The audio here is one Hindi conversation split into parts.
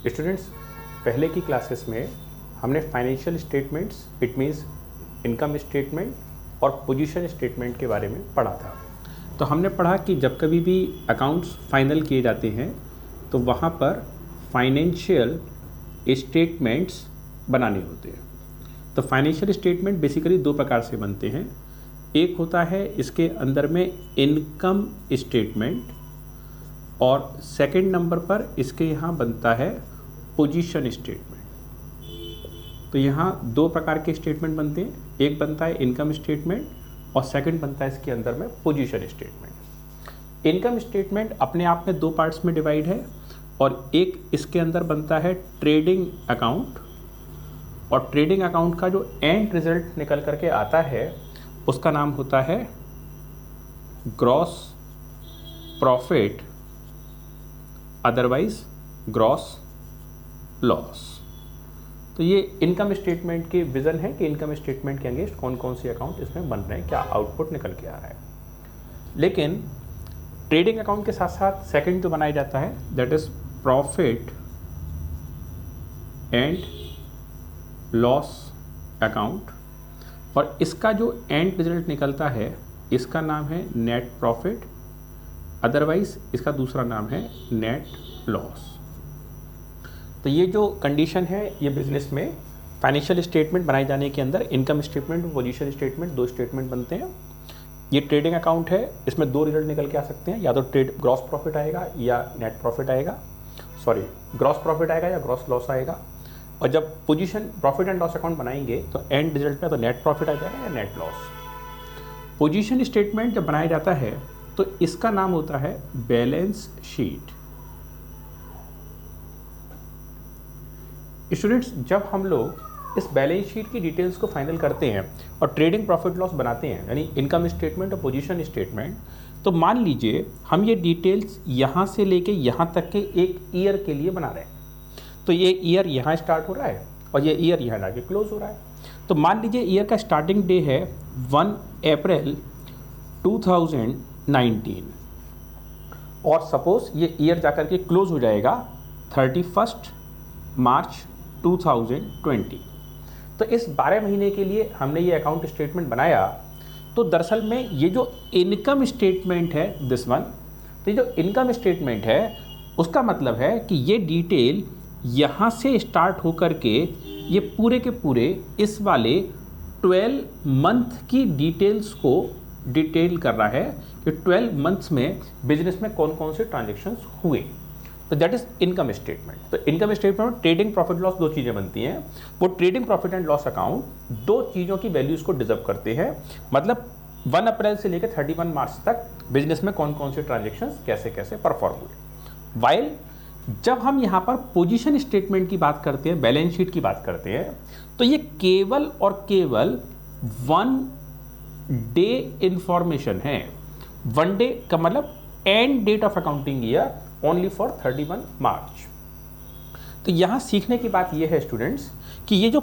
स्टूडेंट्स, पहले की क्लासेस में हमने financial statements, it means income statement और पोजीशन स्टेटमेंट के बारे में पढ़ा था। तो हमने पढ़ा कि जब कभी भी अकाउंट्स फाइनल किए जाते हैं तो वहाँ पर फाइनेंशियल स्टेटमेंट्स बनाने होते हैं। तो फाइनेंशियल स्टेटमेंट बेसिकली दो प्रकार से बनते हैं। एक होता है इसके अंदर में इनकम स्टेटमेंट और सेकंड नंबर पर इसके यहाँ बनता है पोजीशन स्टेटमेंट। तो यहाँ दो प्रकार के स्टेटमेंट बनते हैं, एक बनता है इनकम स्टेटमेंट और सेकंड बनता है इसके अंदर में पोजीशन स्टेटमेंट। इनकम स्टेटमेंट अपने आप में दो पार्ट्स में डिवाइड है और एक इसके अंदर बनता है ट्रेडिंग अकाउंट, और ट्रेडिंग अकाउंट का जो एंड रिजल्ट निकल करके आता है उसका नाम होता है gross profit, otherwise gross loss. तो ये इनकम स्टेटमेंट की विजन है कि इनकम स्टेटमेंट के अगेंस्ट कौन कौन से अकाउंट इसमें बन रहे हैं, क्या आउटपुट निकल के आ रहा है। लेकिन ट्रेडिंग अकाउंट के साथ साथ सेकंड जो बनाया जाता है that is profit and loss account, और इसका जो एंड रिजल्ट निकलता है इसका नाम है नेट प्रॉफिट, अदरवाइज इसका दूसरा नाम है नेट लॉस। तो ये जो कंडीशन है ये बिजनेस में फाइनेंशियल स्टेटमेंट बनाए जाने के अंदर इनकम स्टेटमेंट और पोजीशन स्टेटमेंट दो स्टेटमेंट बनते हैं। ये ट्रेडिंग अकाउंट है, इसमें दो रिजल्ट निकल के आ सकते हैं, या तो ट्रेड ग्रॉस प्रॉफिट आएगा या नेट प्रॉफिट आएगा, सॉरी ग्रॉस प्रॉफिट आएगा या ग्रॉस लॉस आएगा। और जब position profit and loss account बनाएंगे तो एंड रिजल्ट में तो नेट प्रॉफिट आ जाएगा या नेट लॉस। पोजीशन स्टेटमेंट जब बनाया जाता है तो इसका नाम होता है बैलेंस शीट। स्टूडेंट्स, जब हम लोग इस बैलेंस शीट की डिटेल्स को फाइनल करते हैं और ट्रेडिंग प्रॉफिट लॉस बनाते हैं, यानी इनकम स्टेटमेंट और पोजीशन स्टेटमेंट, तो मान लीजिए हम ये डिटेल्स यहाँ से लेके यहाँ तक के एक ईयर के लिए बना रहे हैं। तो ये ईयर यहाँ स्टार्ट हो रहा है और ये ईयर यहाँ जाके क्लोज हो रहा है। तो मान लीजिए ईयर का स्टार्टिंग डे है 1 अप्रैल 2019 और सपोज ये ईयर जाकर के क्लोज हो जाएगा 31 मार्च 2020। तो इस 12 महीने के लिए हमने ये अकाउंट स्टेटमेंट बनाया। तो दरअसल में ये जो इनकम स्टेटमेंट है दिस वन, तो ये जो इनकम स्टेटमेंट है उसका मतलब है कि ये डिटेल यहाँ से स्टार्ट होकर के ये पूरे के पूरे इस वाले 12 मंथ की डिटेल्स को डिटेल कर रहा है कि 12 मंथ्स में बिजनेस में कौन कौन से ट्रांजेक्शन्स हुए। तो दैट इज इनकम स्टेटमेंट। तो इनकम स्टेटमेंट में ट्रेडिंग प्रॉफिट लॉस दो चीज़ें बनती हैं। वो trading profit and loss account दो चीज़ों की वैल्यूज़ को डिजर्व करते हैं, मतलब 1 अप्रैल से लेकर 31 मार्च तक बिजनेस में कौन कौन से ट्रांजेक्शन्स कैसे कैसे परफॉर्म हुए। वाइल जब हम यहाँ पर पोजीशन स्टेटमेंट की बात करते हैं, बैलेंस शीट की बात करते हैं, तो ये केवल और केवल 1 डे इंफॉर्मेशन है। 1 डे का मतलब and date of accounting year only for 31 March. तो यहाँ सीखने की बात यह है स्टूडेंट्स कि ये जो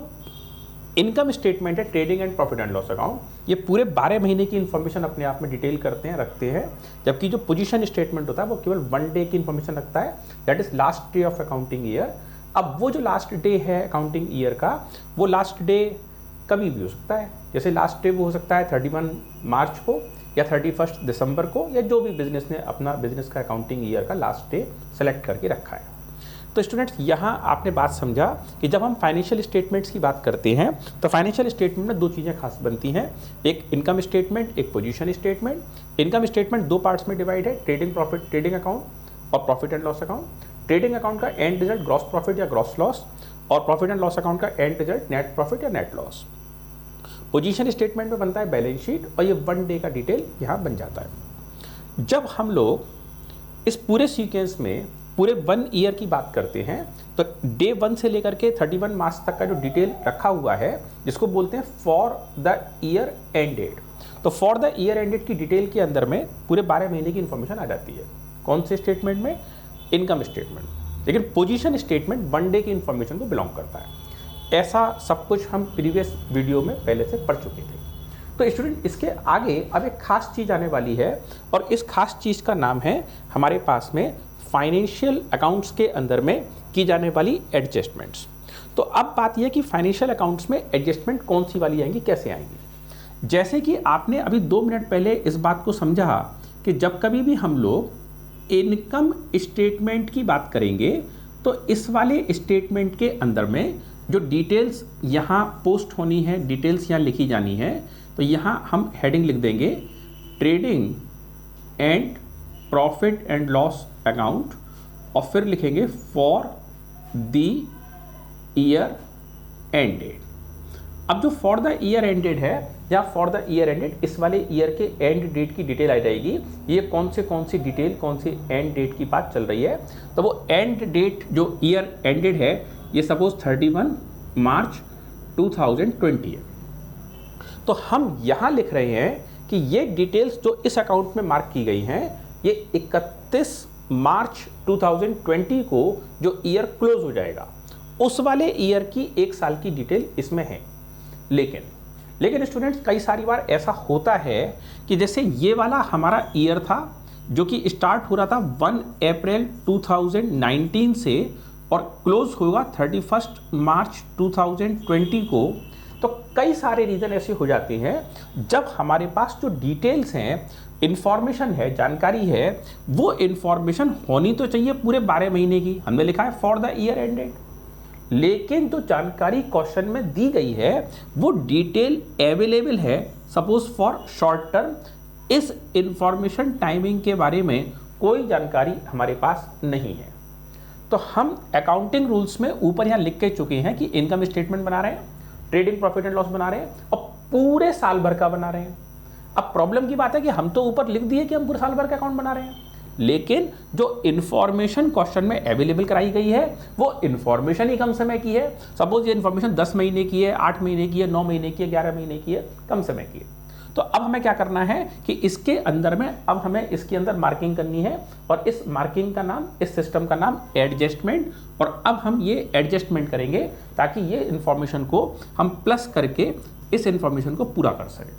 इनकम स्टेटमेंट है trading and profit and loss account, ये पूरे 12 महीने की इन्फॉर्मेशन अपने आप में डिटेल करते हैं, रखते हैं, जबकि जो पोजीशन स्टेटमेंट होता है वो केवल 1 डे की इन्फॉर्मेशन रखता है, that is last day of accounting year. अब वो जो लास्ट डे है अकाउंटिंग ईयर का, वो लास्ट डे कभी भी हो सकता है। जैसे लास्ट डे वो हो सकता है 31 मार्च को या 31 दिसंबर को, या जो भी बिजनेस ने अपना बिजनेस का अकाउंटिंग ईयर का लास्ट डे सेलेक्ट करके रखा है। तो स्टूडेंट्स, यहाँ आपने बात समझा कि जब हम फाइनेंशियल स्टेटमेंट्स की बात करते हैं तो फाइनेंशियल स्टेटमेंट में दो चीज़ें खास बनती हैं, एक इनकम स्टेटमेंट, एक पोजीशन स्टेटमेंट। इनकम स्टेटमेंट दो पार्ट्स में डिवाइड है, ट्रेडिंग अकाउंट और profit and loss account. Trading account का एंड रिजल्ट ग्रॉस प्रॉफिट या ग्रॉस लॉस, और प्रॉफिट एंड लॉस अकाउंट का एंड रिजल्ट नेट प्रॉफिट या नेट लॉस। पोजीशन स्टेटमेंट में बनता है बैलेंस शीट और ये 1 डे का डिटेल यहाँ बन जाता है। जब हम लोग इस पूरे सीक्वेंस में पूरे 1 ईयर की बात करते हैं तो डे 1 से लेकर के 31 मार्च तक का जो डिटेल रखा हुआ है जिसको बोलते हैं for the year end date. तो for the year end date की डिटेल के अंदर में पूरे 12 महीने की इंफॉर्मेशन आ जाती है। कौन से स्टेटमेंट में? Income statement. लेकिन पोजीशन स्टेटमेंट 1 डे की इंफॉर्मेशन को बिलोंग करता है। ऐसा सब कुछ हम प्रीवियस वीडियो में पहले से पढ़ चुके थे। तो स्टूडेंट, इसके आगे अब एक खास चीज़ आने वाली है और इस खास चीज़ का नाम है हमारे पास में फाइनेंशियल अकाउंट्स के अंदर में की जाने वाली एडजस्टमेंट्स। तो अब बात यह कि फाइनेंशियल अकाउंट्स में एडजस्टमेंट कौन सी वाली आएंगी, कैसे आएंगी। जैसे कि आपने अभी 2 मिनट पहले इस बात को समझा कि जब कभी भी हम लोग इनकम स्टेटमेंट की बात करेंगे तो इस वाले स्टेटमेंट के अंदर में जो डिटेल्स यहाँ पोस्ट होनी है, डिटेल्स यहाँ लिखी जानी है, तो यहाँ हम हेडिंग लिख देंगे trading and profit and loss account और फिर लिखेंगे फॉर द ईयर एंडेड। अब जो फॉर द ईयर एंडेड है या फॉर द ईयर एंडेड, इस वाले ईयर के एंड डेट की डिटेल आ जाएगी। ये कौन सी डिटेल, कौन सी एंड डेट की बात चल रही है, तो वो एंड डेट जो ईयर एंडेड है ये सपोज 31 मार्च 2020 है। तो हम यहाँ लिख रहे हैं कि ये डिटेल्स जो इस अकाउंट में मार्क की गई हैं ये 31 मार्च 2020 को जो ईयर क्लोज हो जाएगा उस वाले ईयर की 1 साल की डिटेल इसमें है। लेकिन स्टूडेंट्स कई सारी बार ऐसा होता है कि जैसे ये वाला हमारा ईयर था जो कि स्टार्ट हो रहा था 1 अप्रैल 2019 से और क्लोज होगा 31 मार्च 2020 को, तो कई सारे रीज़न ऐसे हो जाते हैं जब हमारे पास जो डिटेल्स हैं, इंफॉर्मेशन है, जानकारी है, वो इंफॉर्मेशन होनी तो चाहिए पूरे 12 महीने की। हमने लिखा है फॉर द ईयर एंडेड, लेकिन जो जानकारी क्वेश्चन में दी गई है वो डिटेल अवेलेबल है सपोज फॉर शॉर्ट टर्म। इस इंफॉर्मेशन टाइमिंग के बारे में कोई जानकारी हमारे पास नहीं है। तो हम अकाउंटिंग रूल्स में ऊपर यहाँ लिख के चुके हैं कि इनकम स्टेटमेंट बना रहे हैं, ट्रेडिंग प्रॉफिट एंड लॉस बना रहे हैं और पूरे साल भर का बना रहे हैं। अब प्रॉब्लम की बात है कि हम तो ऊपर लिख दिए कि हम पूरे साल भर का अकाउंट बना रहे हैं, लेकिन जो इन्फॉर्मेशन क्वेश्चन में अवेलेबल कराई गई है वो इन्फॉर्मेशन ही कम समय की है। सपोज ये इन्फॉर्मेशन 10 महीने की है, 8 महीने की है, 9 महीने की है, 11 महीने की है, कम समय की है। तो अब हमें क्या करना है कि इसके अंदर में अब हमें इसके अंदर मार्किंग करनी है और इस मार्किंग का नाम, इस सिस्टम का नाम एडजस्टमेंट, और अब हम ये एडजस्टमेंट करेंगे ताकि ये इन्फॉर्मेशन को हम प्लस करके इस इन्फॉर्मेशन को पूरा कर सकें।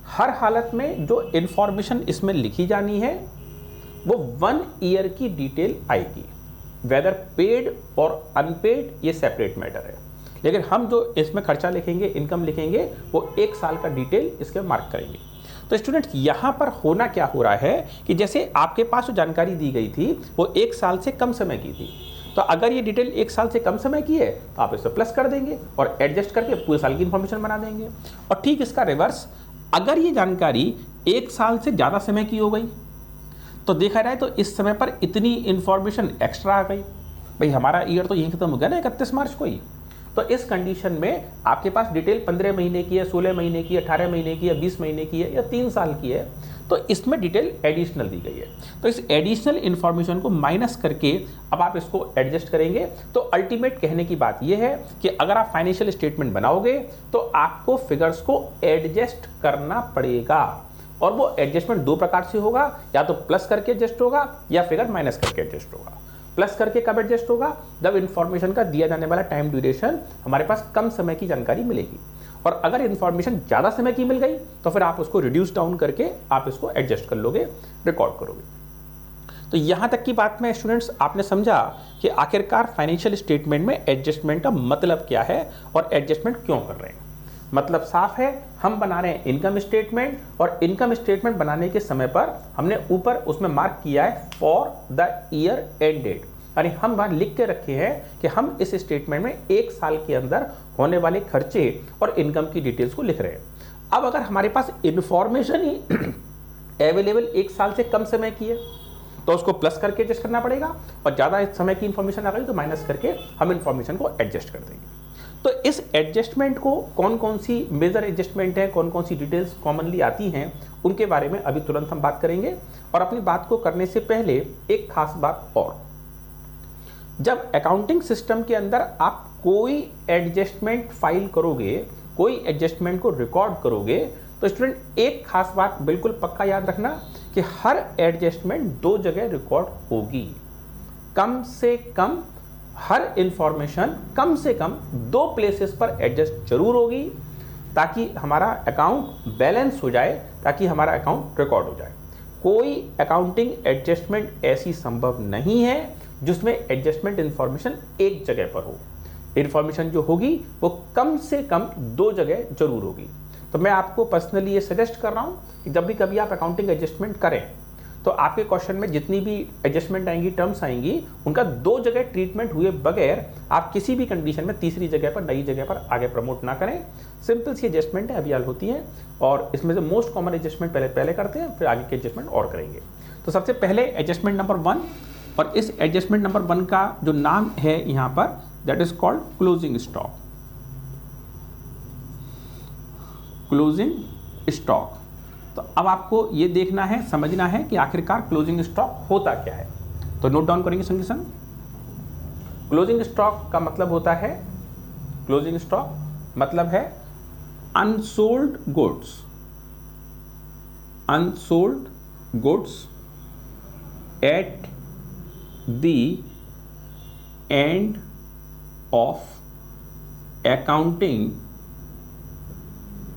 हर हालत में जो इन्फॉर्मेशन इसमें लिखी जानी है वो 1 ईयर की डिटेल आएगी, वेदर पेड और अनपेड ये सेपरेट मैटर है, लेकिन हम जो इसमें खर्चा लिखेंगे, इनकम लिखेंगे, वो 1 साल का डिटेल इसके मार्क करेंगे। तो स्टूडेंट्स यहाँ पर होना क्या हो रहा है कि जैसे आपके पास जो जानकारी दी गई थी वो 1 साल से कम समय की थी, तो अगर ये डिटेल 1 साल से कम समय की है तो आप इसे प्लस कर देंगे और एडजस्ट करके पूरे साल की इन्फॉर्मेशन बना देंगे। और ठीक इसका रिवर्स, अगर ये जानकारी 1 साल से ज़्यादा समय की हो गई तो देखा जाए तो इस समय पर इतनी इन्फॉर्मेशन एक्स्ट्रा आ गई। भाई हमारा ईयर तो यहीं खत्म हो गया ना 31 मार्च को ही, तो इस कंडीशन में आपके पास डिटेल 15 महीने की है, 16 महीने की है, 18 महीने की है, 20 महीने की है या 3 साल की है, तो इसमें डिटेल एडिशनल दी गई है। तो इस एडिशनल इन्फॉर्मेशन को माइनस करके अब आप इसको एडजस्ट करेंगे। तो अल्टीमेट कहने की बात यह है कि अगर आप फाइनेंशियल स्टेटमेंट बनाओगे तो आपको फिगर्स को एडजस्ट करना पड़ेगा, और वो एडजस्टमेंट 2 प्रकार से होगा, या तो प्लस करके एडजस्ट होगा या फिगर माइनस करके एडजस्ट होगा। प्लस करके कब एडजस्ट होगा? जब इन्फॉर्मेशन का दिया जाने वाला टाइम ड्यूरेशन हमारे पास कम समय की जानकारी मिलेगी, और अगर इन्फॉर्मेशन ज़्यादा समय की मिल गई तो फिर आप उसको रिड्यूस डाउन करके आप इसको एडजस्ट कर लोगे, रिकॉर्ड करोगे। तो यहाँ तक की बात में स्टूडेंट्स आपने समझा कि आखिरकार फाइनेंशियल स्टेटमेंट में एडजस्टमेंट का मतलब क्या है और एडजस्टमेंट क्यों कर रहे हैं। मतलब साफ है, हम बना रहे हैं इनकम स्टेटमेंट, और इनकम स्टेटमेंट बनाने के समय पर हमने ऊपर उसमें मार्क किया है फॉर द ईयर एंडेड, यानी हम वहाँ लिख के रखे हैं कि हम इस स्टेटमेंट में 1 साल के अंदर होने वाले खर्चे और इनकम की डिटेल्स को लिख रहे हैं। अब अगर हमारे पास इन्फॉर्मेशन ही अवेलेबल 1 साल से कम समय की है तो उसको प्लस करके एडजस्ट करना पड़ेगा, और ज़्यादा समय की इन्फॉर्मेशन आ गई तो माइनस करके हम इन्फॉर्मेशन को एडजस्ट कर देंगे। तो इस एडजस्टमेंट को कौन कौन सी मेजर एडजस्टमेंट है, कौन कौन सी डिटेल्स कॉमनली आती हैं, उनके बारे में अभी तुरंत हम बात करेंगे। और अपनी बात को करने से पहले एक खास बात और, जब अकाउंटिंग सिस्टम के अंदर आप कोई एडजस्टमेंट फाइल करोगे, कोई एडजस्टमेंट को रिकॉर्ड करोगे, तो स्टूडेंट एक खास बात बिल्कुल पक्का याद रखना कि हर एडजस्टमेंट 2 जगह रिकॉर्ड होगी। कम से कम हर इंफॉर्मेशन कम से कम 2 प्लेसेस पर एडजस्ट जरूर होगी, ताकि हमारा अकाउंट बैलेंस हो जाए, ताकि हमारा अकाउंट रिकॉर्ड हो जाए। कोई अकाउंटिंग एडजस्टमेंट ऐसी संभव नहीं है जिसमें एडजस्टमेंट इंफॉर्मेशन एक जगह पर हो। इंफॉर्मेशन जो होगी वो कम से कम 2 जगह जरूर होगी। तो मैं आपको पर्सनली ये सजेस्ट कर रहा हूँ कि जब भी कभी आप अकाउंटिंग एडजस्टमेंट करें तो आपके क्वेश्चन में जितनी भी एडजस्टमेंट आएंगी, टर्म्स आएंगी, उनका 2 जगह ट्रीटमेंट हुए बगैर आप किसी भी कंडीशन में तीसरी जगह पर, नई जगह पर आगे प्रमोट ना करें। सिंपल सी एडजस्टमेंट है, अभी हाल होती है, और इसमें से मोस्ट कॉमन एडजस्टमेंट पहले करते हैं, फिर आगे के एडजस्टमेंट और करेंगे। तो सबसे पहले एडजस्टमेंट नंबर 1, और इस एडजस्टमेंट नंबर 1 का जो नाम है यहाँ पर, that is called closing stock. Closing stock. तो अब आपको ये देखना है, समझना है कि आखिरकार क्लोजिंग स्टॉक होता क्या है। तो नोट डाउन करेंगे संग संग। क्लोजिंग स्टॉक का मतलब होता है, क्लोजिंग स्टॉक मतलब है unsold goods, unsold goods at the end of accounting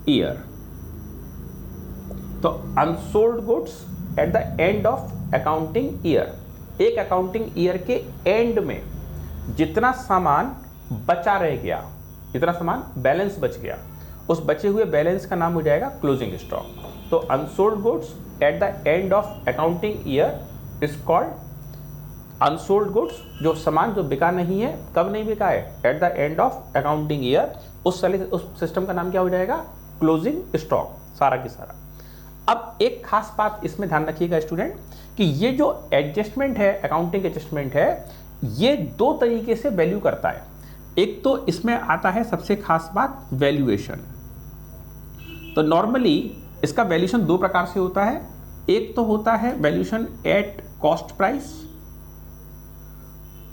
year. तो unsold goods at the end of accounting year, एक अकाउंटिंग ईयर के एंड में जितना सामान बचा रह गया, जितना सामान बैलेंस बच गया, उस बचे हुए बैलेंस का नाम हो जाएगा क्लोजिंग स्टॉक। तो unsold goods at the end of accounting year is called unsold goods. जो सामान जो बिका नहीं है, कब नहीं बिका है, eight the end of accounting year, उस सिस्टम का नाम क्या हो जाएगा, क्लोजिंग स्टॉक, सारा की सारा। अब एक खास बात इसमें ध्यान रखिएगा स्टूडेंट, कि ये जो एडजस्टमेंट है, अकाउंटिंग एडजस्टमेंट है, ये 2 तरीके से वैल्यू करता है। एक तो इसमें आता है सबसे खास बात वैल्यूएशन। तो नॉर्मली इसका वैल्यूएशन 2 प्रकार से होता है। एक तो होता है वैल्यूएशन एट कॉस्ट प्राइस,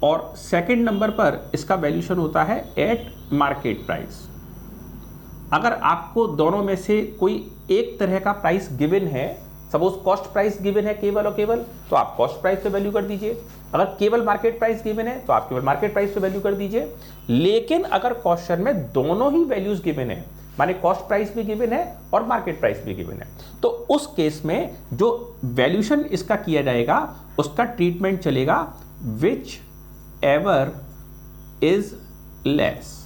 और सेकंड नंबर पर इसका वैल्यूएशन होता है एट मार्केट प्राइस। अगर आपको दोनों में से कोई एक तरह का प्राइस गिवन है, सपोज कॉस्ट प्राइस गिवन है केवल और केवल, तो आप कॉस्ट प्राइस पे वैल्यू कर दीजिए। अगर केवल मार्केट प्राइस गिवन है तो आप केवल मार्केट प्राइस पे वैल्यू कर दीजिए। लेकिन अगर क्वेश्चन में दोनों ही वैल्यूज गिवन है, माने कॉस्ट प्राइस भी गिवन है और मार्केट प्राइस भी गिवन है, तो उस केस में जो वैल्यूएशन इसका किया जाएगा उसका ट्रीटमेंट चलेगा विच एवर इज लेस,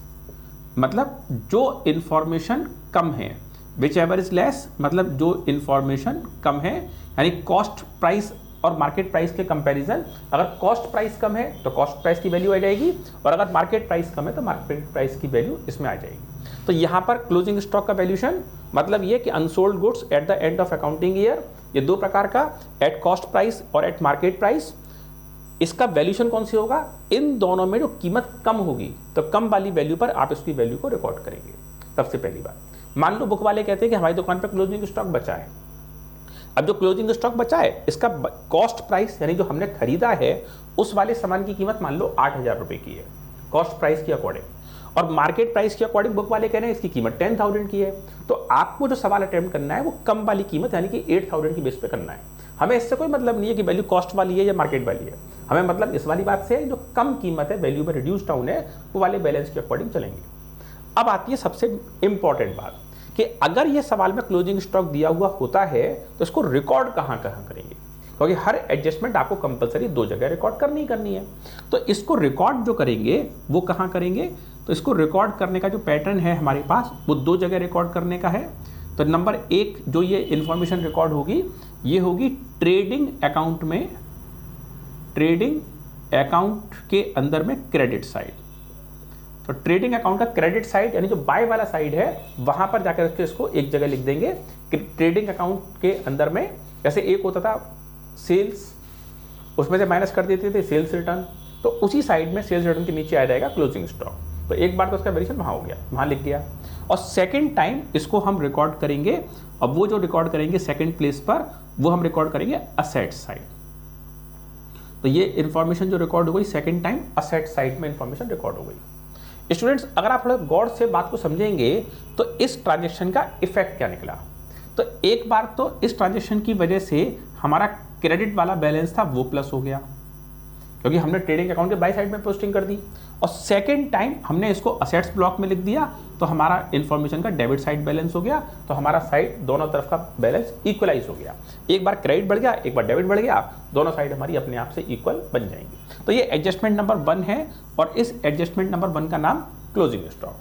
मतलब जो इंफॉर्मेशन कम है। विच एवर इज लेस मतलब जो इंफॉर्मेशन कम है, यानी कॉस्ट प्राइस और मार्केट प्राइस के कंपैरिजन, अगर कॉस्ट प्राइस कम है तो कॉस्ट प्राइस की वैल्यू आ जाएगी, और अगर मार्केट प्राइस कम है तो मार्केट प्राइस की वैल्यू इसमें आ जाएगी। तो यहाँ पर क्लोजिंग स्टॉक का वैल्यूएशन मतलब ये कि unsold goods at the end of accounting year, ये 2 प्रकार का, एट कॉस्ट प्राइस और एट मार्केट प्राइस। इसका वैल्यूएशन कौन सी होगा, इन दोनों में जो कीमत कम होगी तो कम वाली वैल्यू पर आप इसकी वैल्यू को रिकॉर्ड करेंगे। सबसे पहली बात, मान लो बुक वाले कहते हैं कि हमारी दुकान पर क्लोजिंग स्टॉक बचा है। अब जो क्लोजिंग स्टॉक बचा है इसका कॉस्ट प्राइस, यानी जो हमने खरीदा है उस वाले सामान की कीमत मान लो 8,000 रुपए की है कॉस्ट प्राइस के अकॉर्डिंग, और मार्केट प्राइस के अकॉर्डिंग बुक वाले कह रहे हैं इसकी कीमत 10,000 की है। तो आपको जो सवाल अटेम्प्ट करना है वो कम वाली कीमत यानी कि 8,000 की बेस पे करना है। हमें इससे कोई मतलब नहीं है कि वैल्यू कॉस्ट वाली है या मार्केट वाली है, हमें मतलब इस वाली बात से है जो कम कीमत है, वैल्यू में रिड्यूस डाउन है, वो वाले बैलेंस के अकॉर्डिंग चलेंगे। अब आती है सबसे इंपॉर्टेंट बात कि अगर ये सवाल में क्लोजिंग स्टॉक दिया हुआ होता है तो इसको रिकॉर्ड कहाँ करेंगे, क्योंकि हर एडजस्टमेंट आपको कंपलसरी 2 जगह रिकॉर्ड करनी है। तो इसको रिकॉर्ड जो करेंगे वो कहाँ करेंगे, तो इसको रिकॉर्ड करने का जो पैटर्न है हमारे पास वो 2 जगह रिकॉर्ड करने का है। तो नंबर 1 जो ये इंफॉर्मेशन रिकॉर्ड होगी ये होगी ट्रेडिंग अकाउंट में, ट्रेडिंग अकाउंट के अंदर में क्रेडिट साइड। तो ट्रेडिंग अकाउंट का क्रेडिट साइड यानी जो बाय वाला साइड है वहां पर जाकर के इसको एक जगह लिख देंगे कि ट्रेडिंग अकाउंट के अंदर में, जैसे एक होता था सेल्स, उसमें से माइनस कर देते थे सेल्स रिटर्न, तो उसी साइड में सेल्स रिटर्न के नीचे आ जाएगा क्लोजिंग स्टॉक। तो एक बार तो उसका वेरिएशन वहाँ हो गया, वहाँ लिख दिया। और सेकेंड टाइम इसको हम रिकॉर्ड करेंगे, अब वो जो रिकॉर्ड करेंगे सेकेंड प्लेस पर वो हम रिकॉर्ड करेंगे असेट साइड। तो ये इंफॉर्मेशन जो रिकॉर्ड हो गई सेकेंड टाइम असेट साइड में इंफॉर्मेशन रिकॉर्ड हो गई। स्टूडेंट्स अगर आप थोड़ा गौर से बात को समझेंगे तो इस ट्रांजेक्शन का इफेक्ट क्या निकला, तो एक बार तो इस ट्रांजेक्शन की वजह से हमारा क्रेडिट वाला बैलेंस था वो प्लस हो गया, क्योंकि हमने ट्रेडिंग अकाउंट के बाई साइड में पोस्टिंग कर दी, और सेकेंड टाइम हमने इसको असेट्स ब्लॉक में लिख दिया, तो हमारा इन्फॉर्मेशन का डेबिट साइड बैलेंस हो गया, तो हमारा साइड दोनों तरफ का बैलेंस इक्वलाइज हो गया। एक बार क्रेडिट बढ़ गया, एक बार डेबिट बढ़ गया, दोनों साइड हमारी अपने आप से इक्वल बन जाएंगी। तो ये एडजस्टमेंट नंबर 1 है, और इस एडजस्टमेंट नंबर 1 का नाम क्लोजिंग स्टॉक।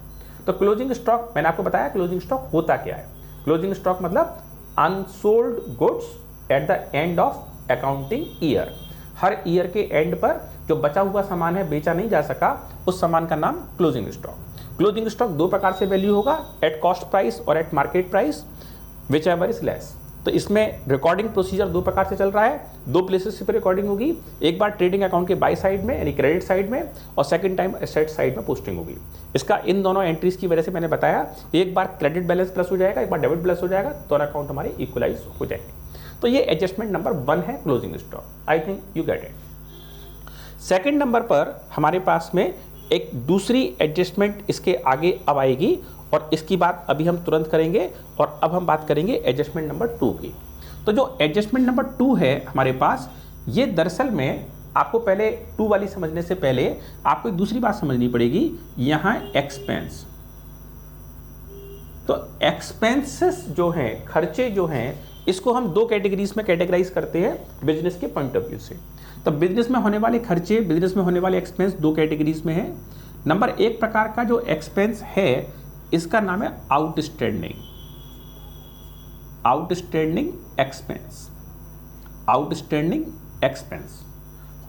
तो क्लोजिंग स्टॉक मैंने आपको बताया क्लोजिंग स्टॉक होता क्या है। क्लोजिंग स्टॉक मतलब unsold goods at the end of accounting year. Her year के एंड पर जो बचा हुआ सामान है, बेचा नहीं जा सका, उस सामान का नाम क्लोजिंग स्टॉक। क्लोजिंग स्टॉक 2 प्रकार से वैल्यू होगा, एट कॉस्ट प्राइस और eight market price, which ever is less. तो इसमें रिकॉर्डिंग प्रोसीजर 2 प्रकार से चल रहा है, 2 प्लेसेस पे रिकॉर्डिंग होगी। एक बार ट्रेडिंग अकाउंट के बाई साइड में यानी क्रेडिट साइड में, और सेकंड टाइम एसेट साइड में पोस्टिंग होगी। इसका इन दोनों एंट्रीज की वजह से मैंने बताया, एक बार क्रेडिट बैलेंस प्लस हो जाएगा, एक बार डेबिट प्लस हो जाएगा, दोनों अकाउंट हमारे इक्वलाइज हो जाएंगे। तो ये एडजस्टमेंट नंबर 1 है closing stock. I think you get it. Second number पर हमारे पास में एक दूसरी एडजस्टमेंट इसके आगे अब आएगी, और इसकी बात अभी हम तुरंत करेंगे, और अब हम बात करेंगे एडजस्टमेंट नंबर 2 की। तो जो एडजस्टमेंट नंबर 2 है हमारे पास, ये दरअसल में आपको पहले 2 वाली समझने से पहले आपको एक दूसरी बात समझनी पड़ेगी। यहाँ एक्सपेंस, तो एक्सपेंसेस जो हैं, खर्चे जो हैं, इसको हम 2 कैटेगरीज में कैटेगराइज करते हैं बिजनेस के पॉइंट ऑफ व्यू से। तो बिजनेस में होने वाले खर्चे, बिजनेस में होने वाले एक्सपेंस 2 कैटेगरीज में है। नंबर 1 प्रकार का जो एक्सपेंस है, इसका नाम है outstanding, outstanding expense, outstanding expense.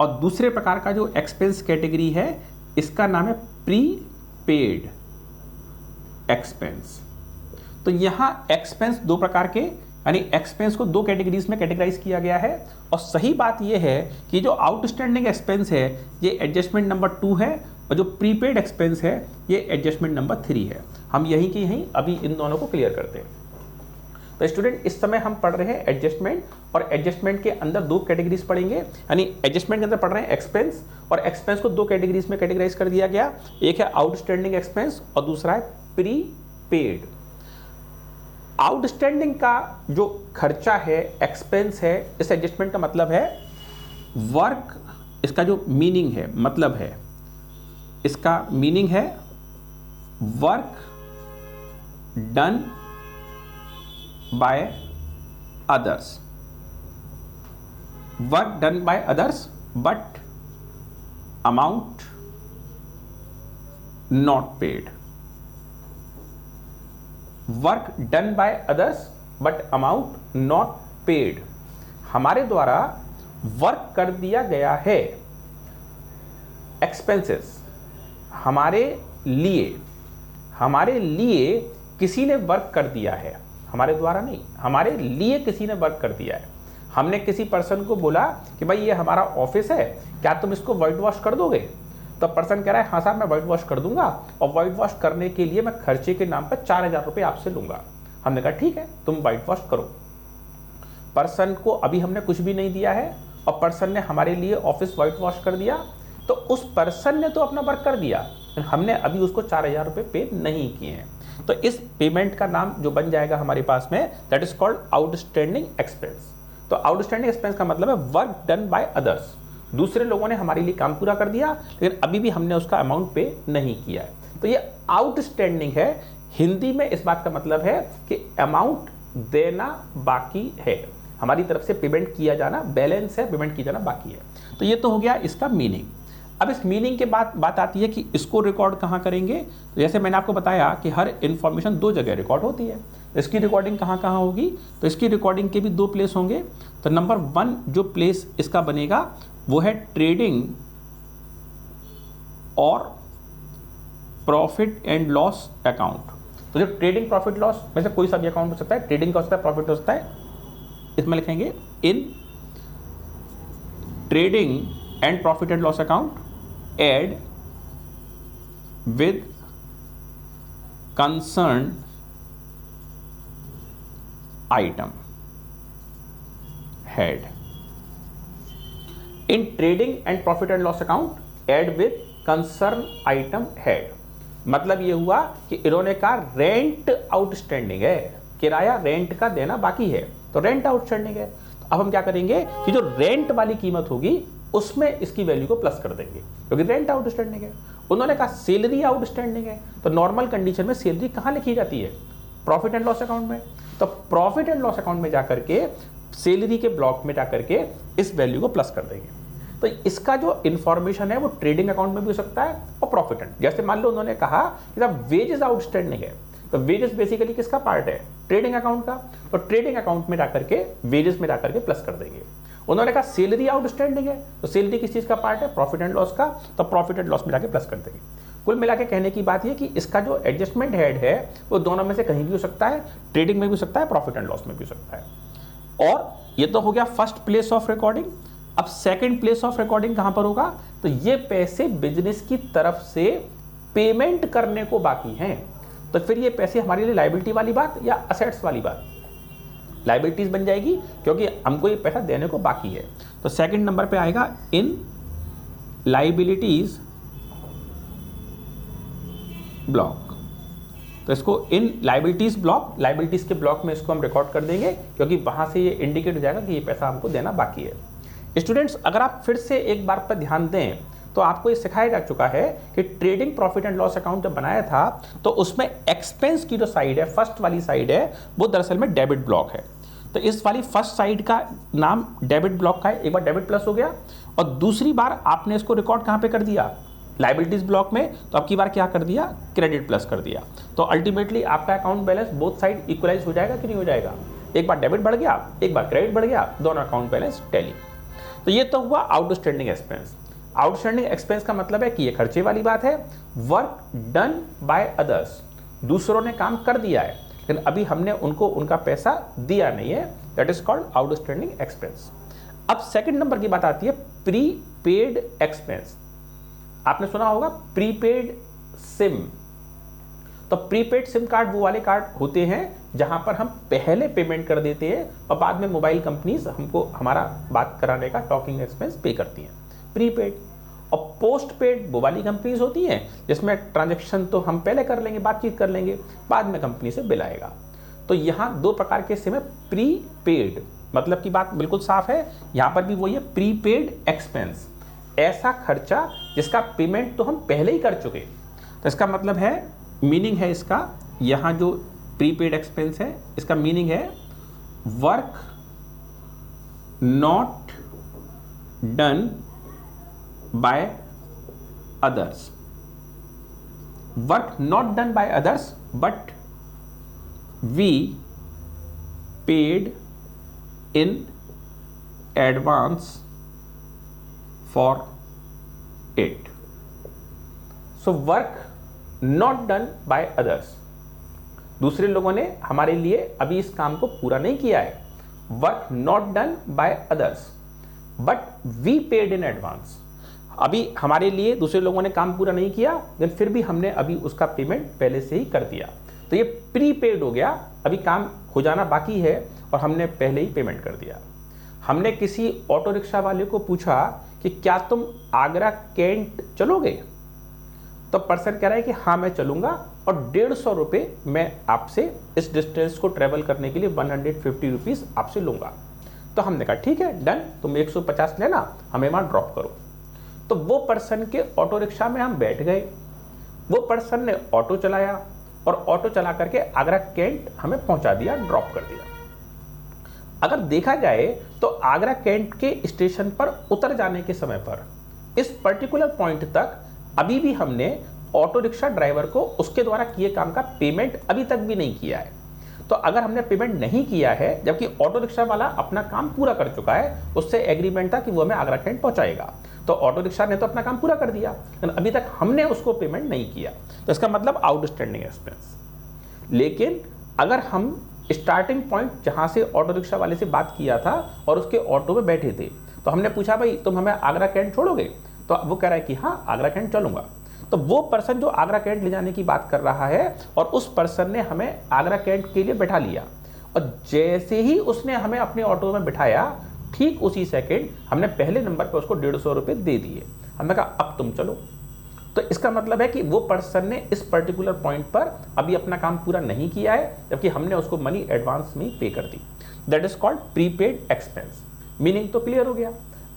और दूसरे प्रकार का जो एक्सपेंस कैटेगरी है, इसका नाम है प्रीपेड एक्सपेंस। तो यहां एक्सपेंस 2 प्रकार के, यानी एक्सपेंस को 2 कैटेगरीज में कैटेगराइज किया गया है। और सही बात यह है कि जो आउटस्टैंडिंग एक्सपेंस है, ये एडजस्टमेंट नंबर 2 है, और जो प्रीपेड एक्सपेंस है, ये एडजस्टमेंट नंबर 3 है। हम यहीं के यहीं अभी इन दोनों को क्लियर करते हैं। तो स्टूडेंट, इस समय हम पढ़ रहे हैं एडजस्टमेंट, और एडजस्टमेंट के अंदर 2 कैटेगरीज पढ़ेंगे, यानी एडजस्टमेंट के अंदर पढ़ रहे हैं एक्सपेंस, और एक्सपेंस को 2 कैटेगरीज में कैटेगराइज कर दिया गया। एक है आउटस्टैंडिंग एक्सपेंस और दूसरा है प्रीपेड। आउटस्टैंडिंग का जो खर्चा है, एक्सपेंस है, इस एडजस्टमेंट का मतलब है वर्क, इसका जो मीनिंग है, मतलब है, इसका मीनिंग है work done by others, work done by others but amount not paid. Work done by others but amount not paid, हमारे द्वारा वर्क कर दिया गया है, एक्सपेंसेस हमारे लिए किसी ने वर्क कर दिया है, हमारे द्वारा नहीं, हमारे लिए किसी ने वर्क कर दिया है। हमने किसी पर्सन को बोला कि भाई ये हमारा ऑफिस है, क्या तुम इसको व्हाइट वॉश कर दोगे? तो पर्सन कह रहा है हाँ साहब मैं व्हाइट वॉश कर दूंगा, और व्हाइट वॉश करने के लिए मैं खर्चे के नाम पर 4000 रुपये आपसे लूंगा। हमने कहा ठीक है तुम व्हाइट वॉश करो। पर्सन को अभी हमने कुछ भी नहीं दिया है, और पर्सन ने हमारे लिए ऑफिस व्हाइट वॉश कर दिया, तो उस पर्सन ने तो अपना वर्क कर दिया, हमने अभी उसको 4000 रुपये पे नहीं किए हैं। तो इस पेमेंट का नाम जो बन जाएगा हमारे पास में, that is called outstanding expense. तो आउटस्टैंडिंग एक्सपेंस का मतलब है वर्क डन बाय अदर्स, दूसरे लोगों ने हमारे लिए काम पूरा कर दिया, लेकिन अभी भी हमने उसका अमाउंट पे नहीं किया है, तो ये आउटस्टैंडिंग है। हिंदी में इस बात का मतलब है कि अमाउंट देना बाकी है, हमारी तरफ से पेमेंट किया जाना, बैलेंस है, पेमेंट किया जाना बाकी है। तो ये तो हो गया इसका मीनिंग। अब इस मीनिंग के बाद बात आती है कि इसको रिकॉर्ड कहाँ करेंगे। तो जैसे मैंने आपको बताया कि हर इन्फॉर्मेशन 2 जगह रिकॉर्ड होती है, इसकी रिकॉर्डिंग कहाँ कहाँ होगी, तो इसकी रिकॉर्डिंग के भी 2 प्लेस होंगे। तो नंबर 1 जो प्लेस इसका बनेगा वो है ट्रेडिंग और प्रॉफिट एंड लॉस अकाउंट। तो जो ट्रेडिंग प्रॉफिट लॉस में से कोई सा भी अकाउंट हो सकता है, ट्रेडिंग का हो सकता है, प्रॉफिट हो सकता है, इसमें लिखेंगे in trading and profit and loss account add with concern item head. In trading and profit and loss account add with concern item head, मतलब ये हुआ कि इन्होंने कहा रेंट आउटस्टैंडिंग है, किराया रेंट का देना बाकी है, तो रेंट आउटस्टैंडिंग है। तो अब हम क्या करेंगे कि जो रेंट वाली कीमत होगी उसमें इसकी वैल्यू को प्लस कर देंगे, क्योंकि रेंट आउटस्टैंडिंग है। उन्होंने कहा सैलरी आउटस्टैंडिंग है, तो नॉर्मल कंडीशन में सैलरी कहाँ लिखी जाती है? प्रॉफिट एंड लॉस अकाउंट में। तो प्रॉफिट एंड लॉस अकाउंट में जाकर के सैलरी के ब्लॉक में जाकर के इस वैल्यू को प्लस कर देंगे। तो इसका जो इंफॉर्मेशन है वो ट्रेडिंग अकाउंट में भी हो सकता है और प्रॉफिट एंड, जैसे मान लो उन्होंने कहा कि साहब वेजेस आउटस्टैंडिंग है, तो वेजेस बेसिकली किसका पार्ट है? ट्रेडिंग अकाउंट का। तो ट्रेडिंग अकाउंट में जाकर के वेजेस में जाकर के प्लस कर देंगे। उन्होंने कहा सैलरी आउटस्टैंडिंग है, तो सैलरी किस चीज का पार्ट है? प्रॉफिट एंड लॉस का, तो प्रॉफिट एंड लॉस में जाके प्लस कर देंगे। कुल मिला के कहने की बात यह कि इसका जो एडजस्टमेंट हेड है वो दोनों में से कहीं भी हो सकता है, ट्रेडिंग में भी हो सकता है, प्रॉफिट एंड लॉस में भी हो सकता है। और ये तो हो गया फर्स्ट प्लेस ऑफ रिकॉर्डिंग। अब सेकंड प्लेस ऑफ रिकॉर्डिंग कहां पर होगा? तो ये पैसे बिजनेस की तरफ से पेमेंट करने को बाकी हैं, तो फिर ये पैसे हमारे लिए लायबिलिटी वाली बात या असेट्स वाली बात? लायबिलिटीज बन जाएगी, क्योंकि हमको ये पैसा देने को बाकी है। तो सेकंड नंबर पे आएगा इन लायबिलिटीज ब्लॉक। तो इसको इन लायबिलिटीज ब्लॉक, लायबिलिटीज के ब्लॉक में इसको हम रिकॉर्ड कर देंगे, क्योंकि वहां से ये इंडिकेट हो जाएगा कि ये पैसा हमको देना बाकी है। स्टूडेंट्स, अगर आप फिर से एक बार पर ध्यान दें तो आपको ये सिखाया जा चुका है कि trading profit and loss account जब बनाया था तो उसमें एक्सपेंस की जो साइड है, फर्स्ट वाली साइड है, वो दरअसल में डेबिट ब्लॉक है। तो इस वाली फर्स्ट साइड का नाम डेबिट ब्लॉक का है। एक बार डेबिट प्लस हो गया और दूसरी बार आपने इसको रिकॉर्ड कहां पे कर दिया? लायबिलिटीज ब्लॉक में। तो अब की बार क्या कर दिया? क्रेडिट प्लस कर दिया। तो अल्टीमेटली आपका account balance both side equalise हो जाएगा कि नहीं हो जाएगा? एक बार डेबिट बढ़ गया, एक बार क्रेडिट बढ़ गया, दोनों अकाउंट बैलेंस टैली। तो ये तो हुआ आउटस्टैंडिंग एक्सपेंस। आउटस्टैंडिंग एक्सपेंस का मतलब है कि ये खर्चे वाली बात है, वर्क डन बाय अदर्स, दूसरों ने काम कर दिया है लेकिन अभी हमने उनको उनका पैसा दिया नहीं है, that is called outstanding expense. अब सेकंड नंबर की बात आती है प्रीपेड एक्सपेंस। आपने सुना होगा प्रीपेड सिम। तो प्रीपेड सिम कार्ड वो वाले कार्ड होते हैं जहां पर हम पहले पेमेंट कर देते हैं और बाद में मोबाइल कंपनीज हमको हमारा बात कराने का टॉकिंग एक्सपेंस पे करती हैं, प्रीपेड। और पोस्ट पेड वो वाली कंपनीज होती हैं जिसमें ट्रांजैक्शन तो हम पहले कर लेंगे, बातचीत कर लेंगे, बाद में कंपनी से बिल आएगा। तो यहाँ दो प्रकार के सिम है। प्रीपेड मतलब की बात बिल्कुल साफ है, यहाँ पर भी वही है, प्रीपेड एक्सपेंस, ऐसा खर्चा जिसका पेमेंट तो हम पहले ही कर चुके। तो इसका मतलब है, मीनिंग है इसका, यहाँ जो प्रीपेड एक्सपेंस है इसका मीनिंग है work not done by others, work not done by others but we paid in advance for it. So work not done by others, दूसरे लोगों ने हमारे लिए अभी इस काम को पूरा नहीं किया है, work not done by others but we paid in advance, अभी हमारे लिए दूसरे लोगों ने काम पूरा नहीं किया लेकिन फिर भी हमने अभी उसका पेमेंट पहले से ही कर दिया। तो ये प्रीपेड हो गया, अभी काम हो जाना बाकी है और हमने पहले ही पेमेंट कर दिया। हमने किसी ऑटो रिक्शा वाले को पूछा कि क्या तुम आगरा कैंट चलोगे? तो पर्सन कह रहा है कि हाँ मैं चलूंगा और 150 रुपये मैं आपसे इस डिस्टेंस को ट्रेवल करने के लिए 150 रुपीज़ आपसे लूंगा। तो हमने कहा ठीक है डन, तुम 150 लेना, हमें वहाँ ड्रॉप करो। तो वो पर्सन के ऑटो रिक्शा में हम बैठ गए, वो पर्सन ने ऑटो चलाया और ऑटो चला करके आगरा कैंट हमें पहुंचा दिया, ड्रॉप कर दिया। अगर देखा जाए तो आगरा कैंट के स्टेशन पर उतर जाने के समय पर इस पर्टिकुलर पॉइंट तक अभी भी हमने ऑटो रिक्शा ड्राइवर को उसके द्वारा किए काम का पेमेंट अभी तक भी नहीं किया है। तो अगर हमने पेमेंट नहीं किया है जबकि ऑटो रिक्शा वाला अपना काम पूरा कर चुका है, उससे एग्रीमेंट था कि वो हमें आगरा कैंट पहुंचाएगा, तो ऑटो रिक्शा ने तो अपना काम पूरा कर दिया लेकिन अभी तक हमने उसको पेमेंट नहीं किया, तो इसका मतलब आउटस्टैंडिंग एक्सपेंस। लेकिन अगर हम स्टार्टिंग पॉइंट जहां से ऑटो रिक्शा वाले से बात किया था और उसके ऑटो में बैठे थे, तो हमने पूछा भाई तुम हमें आगरा कैंट छोड़ोगे? तो वो कह रहा है कि हाँ आगरा कैंट चलूंगा। तो वो पर्सन जो आगरा कैंट ले जाने की बात कर रहा है और उस पर्सन ने हमें आगरा कैंट के लिए बैठा लिया और जैसे ही उसने हमें अपने ऑटो में बिठाया ठीक उसी सेकंड हमने पहले नंबर पर उसको 150 रुपये दे दिए। हमने कहा अब तुम चलो। तो इसका मतलब है कि वो पर्सन ने इस पर्टिकुलर पॉइंट पर अभी अपना काम पूरा नहीं किया है जबकि हमने उसको मनी एडवांस में ही पे कर दी। That is called prepaid expense. Meaning तो क्लियर हो गया।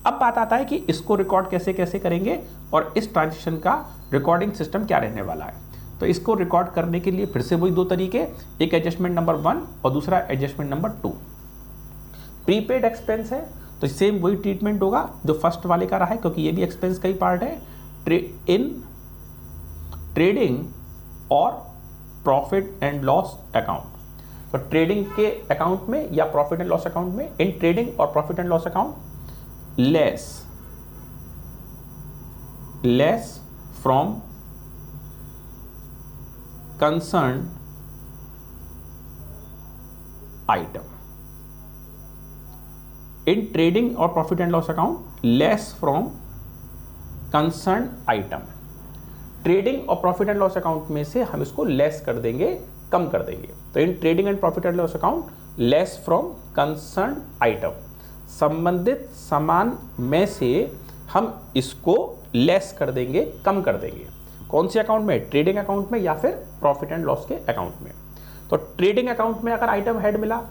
अब बात आता है कि इसको रिकॉर्ड कैसे कैसे करेंगे और इस ट्रांजेक्शन का रिकॉर्डिंग सिस्टम क्या रहने वाला है। तो इसको रिकॉर्ड करने के लिए फिर से वही दो तरीके, एक एडजस्टमेंट नंबर 1 और दूसरा एडजस्टमेंट नंबर 2। प्रीपेड एक्सपेंस है तो सेम वही ट्रीटमेंट होगा जो फर्स्ट वाले का रहा है, क्योंकि ये भी एक्सपेंस का ही पार्ट है। इन ट्रेडिंग और प्रॉफिट एंड लॉस अकाउंट, तो ट्रेडिंग के अकाउंट में या प्रॉफिट एंड लॉस अकाउंट में, इन ट्रेडिंग और profit and loss account less from concern item. In trading और profit and loss account less from concern item. Trading और प्रॉफिट एंड लॉस अकाउंट में से हम इसको लेस कर देंगे, कम कर देंगे। तो इन trading and profit and loss account less from concern item, संबंधित सामान में से हम इसको लेस कर देंगे, कम कर देंगे। कौन से अकाउंट में? ट्रेडिंग अकाउंट में या फिर प्रॉफिट एंड लॉस के अकाउंट में। तो ट्रेडिंग अकाउंट में अगर आइटम हेड मिला,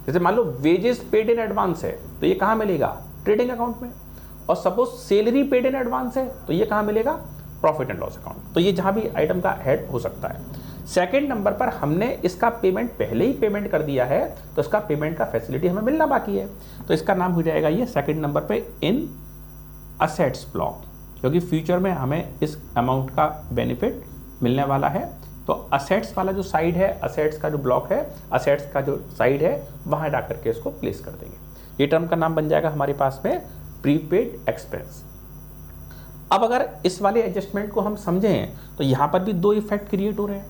जैसे मान low wages paid in advance है, तो ये कहां मिलेगा? ट्रेडिंग अकाउंट में। और suppose salary paid in advance है, तो ये कहां मिलेगा? Profit and loss account. तो ये जहां भी आइटम का हेड हो सकता है। सेकंड नंबर पर हमने इसका पेमेंट पहले ही पेमेंट कर दिया है, तो इसका पेमेंट का फैसिलिटी हमें मिलना बाकी है, तो इसका नाम हो जाएगा ये सेकंड नंबर पे इन असेट्स ब्लॉक, क्योंकि फ्यूचर में हमें इस अमाउंट का बेनिफिट मिलने वाला है। तो असेट्स वाला जो साइड है, असेट्स का जो ब्लॉक है, असेट्स का जो साइड है, वहां जा करके इसको प्लेस कर देंगे। ये टर्म का नाम बन जाएगा हमारे पास में प्रीपेड एक्सपेंस। अब अगर इस वाले एडजस्टमेंट को हम समझें तो यहां पर भी दो इफेक्ट क्रिएट हो रहे हैं।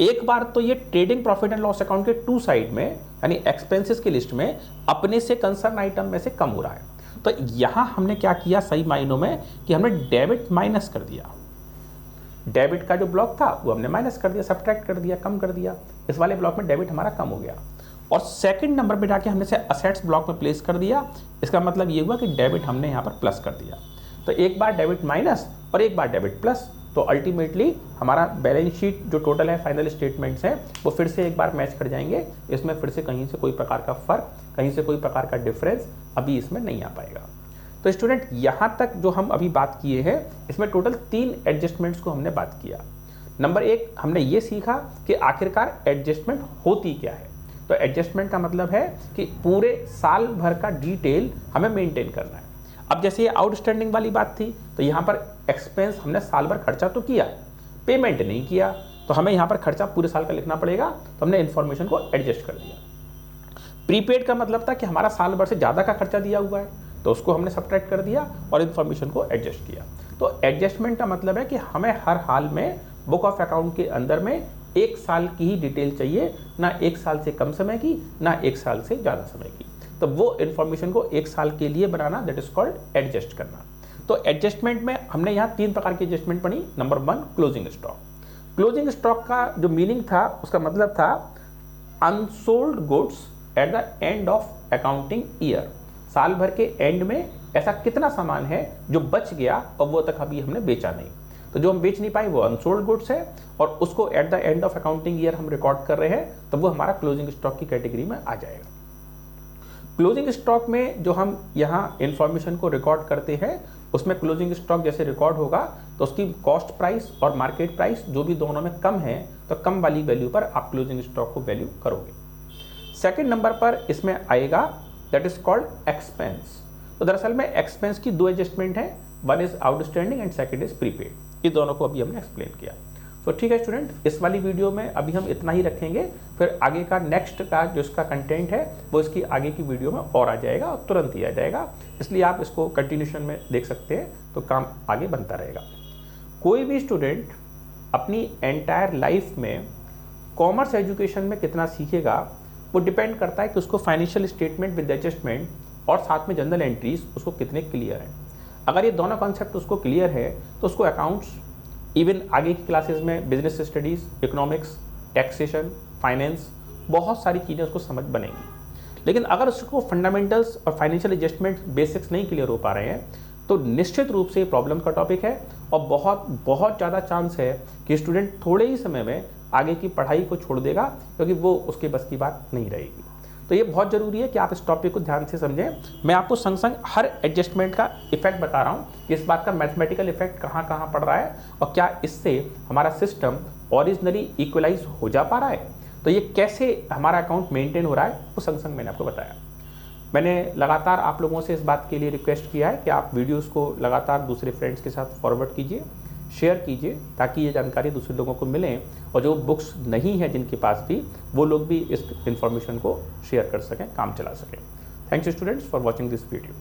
एक बार तो ये trading profit and loss account के टू साइड में, यानी एक्सपेंसेस की लिस्ट में अपने से कंसर्न आइटम में से कम हो रहा है। तो यहां हमने क्या किया सही मायनों में कि हमने डेबिट माइनस कर दिया। डेबिट का जो ब्लॉक था वो हमने माइनस कर दिया, सब्ट्रैक्ट कर दिया, कम कर दिया। इस वाले ब्लॉक में डेबिट हमारा कम हो गया। और सेकंड नंबर पे जाके हमने से असेट्स ब्लॉक में प्लेस कर दिया। इसका मतलब ये हुआ कि डेबिट हमने यहाँ पर प्लस कर दिया। तो एक बार डेबिट माइनस और एक बार डेबिट प्लस, तो अल्टीमेटली हमारा बैलेंस शीट जो टोटल है, फाइनल स्टेटमेंट्स हैं, वो फिर से एक बार मैच कर जाएंगे। इसमें फिर से कहीं से कोई प्रकार का फर्क, कहीं से कोई प्रकार का डिफरेंस अभी इसमें नहीं आ पाएगा। तो स्टूडेंट यहाँ तक जो हम अभी बात किए हैं, इसमें टोटल 3 एडजस्टमेंट्स को हमने बात किया। नंबर 1 हमने ये सीखा कि आखिरकार एडजस्टमेंट होती क्या है। तो एडजस्टमेंट का मतलब है कि पूरे साल भर का डिटेल हमें मेंटेन करना है। अब जैसे ये आउटस्टैंडिंग वाली बात थी, तो यहाँ पर एक्सपेंस हमने साल भर खर्चा तो किया, पेमेंट नहीं किया, तो हमें यहाँ पर खर्चा पूरे साल का लिखना पड़ेगा। तो हमने इन्फॉर्मेशन को एडजस्ट कर दिया। प्रीपेड का मतलब था कि हमारा साल भर से ज़्यादा का खर्चा दिया हुआ है, तो उसको हमने सब्ट्रैक्ट कर दिया और इन्फॉर्मेशन को एडजस्ट किया। तो एडजस्टमेंट का मतलब है कि हमें हर हाल में बुक ऑफ अकाउंट के अंदर में 1 साल की ही डिटेल चाहिए, ना 1 साल से कम समय की, ना 1 साल से ज़्यादा समय की। तो वो इन्फॉर्मेशन को 1 साल के लिए बनाना, दैट इज कॉल्ड एडजस्ट करना। तो एडजस्टमेंट में हमने यहाँ 3 प्रकार की एडजस्टमेंट पढ़ी। Number 1 closing stock. Closing stock का जो मीनिंग था, उसका मतलब था unsold goods at the end of accounting year. साल भर के एंड में ऐसा कितना सामान है जो बच गया और वो तक अभी हमने बेचा नहीं, तो जो हम बेच नहीं पाए वो अनसोल्ड गुड्स है, और उसको eight the end of accounting year हम रिकॉर्ड कर रहे हैं, तो वो हमारा क्लोजिंग स्टॉक की कैटेगरी में आ जाएगा। क्लोजिंग स्टॉक में जो हम यहाँ इंफॉर्मेशन को रिकॉर्ड करते हैं, उसमें क्लोजिंग स्टॉक जैसे रिकॉर्ड होगा तो उसकी कॉस्ट प्राइस और मार्केट प्राइस जो भी दोनों में कम है, तो कम वाली वैल्यू पर आप क्लोजिंग स्टॉक को वैल्यू करोगे। सेकेंड नंबर पर इसमें आएगा दैट इज कॉल्ड एक्सपेंस। तो दरअसल में एक्सपेंस की 2 एडजस्टमेंट है, one is outstanding and second is prepaid. ये दोनों को अभी हमने एक्सप्लेन किया। तो ठीक है स्टूडेंट, इस वाली वीडियो में अभी हम इतना ही रखेंगे, फिर आगे का नेक्स्ट का जो इसका कंटेंट है वो इसकी आगे की वीडियो में और आ जाएगा और तुरंत ही आ जाएगा, इसलिए आप इसको कंटिन्यूशन में देख सकते हैं, तो काम आगे बनता रहेगा। कोई भी स्टूडेंट अपनी एंटायर लाइफ में कॉमर्स एजुकेशन में कितना सीखेगा वो डिपेंड करता है कि उसको फाइनेंशियल स्टेटमेंट विद एडजस्टमेंट और साथ में जनरल एंट्रीज उसको कितने क्लियर हैं। अगर ये दोनों कॉन्सेप्ट उसको क्लियर है तो उसको अकाउंट्स, इवन आगे की क्लासेस में business studies, economics, taxation, finance, बहुत सारी चीज़ें उसको समझ बनेंगी। लेकिन अगर उसको फंडामेंटल्स और फाइनेंशियल एडजस्टमेंट बेसिक्स नहीं क्लियर हो पा रहे हैं, तो निश्चित रूप से प्रॉब्लम का टॉपिक है और बहुत बहुत ज़्यादा चांस है कि स्टूडेंट थोड़े ही समय में आगे की पढ़ाई को छोड़ देगा, क्योंकि वो उसके बस की बात नहीं रहेगी। तो ये बहुत ज़रूरी है कि आप इस टॉपिक को ध्यान से समझें। मैं आपको संग संग हर एडजस्टमेंट का इफेक्ट बता रहा हूँ, इस बात का मैथमेटिकल इफेक्ट कहाँ कहाँ पड़ रहा है और क्या इससे हमारा सिस्टम ओरिजिनली इक्वलाइज हो जा पा रहा है, तो ये कैसे हमारा अकाउंट मेंटेन हो रहा है वो संग संग मैंने आपको बताया। मैंने लगातार आप लोगों से इस बात के लिए रिक्वेस्ट किया है कि आप वीडियोस को लगातार दूसरे फ्रेंड्स के साथ फॉरवर्ड कीजिए, शेयर कीजिए, ताकि ये जानकारी दूसरे लोगों को मिले और जो बुक्स नहीं है जिनके पास भी, वो लोग भी इस इन्फॉर्मेशन को शेयर कर सकें, काम चला सकें। Thanks students for watching this video.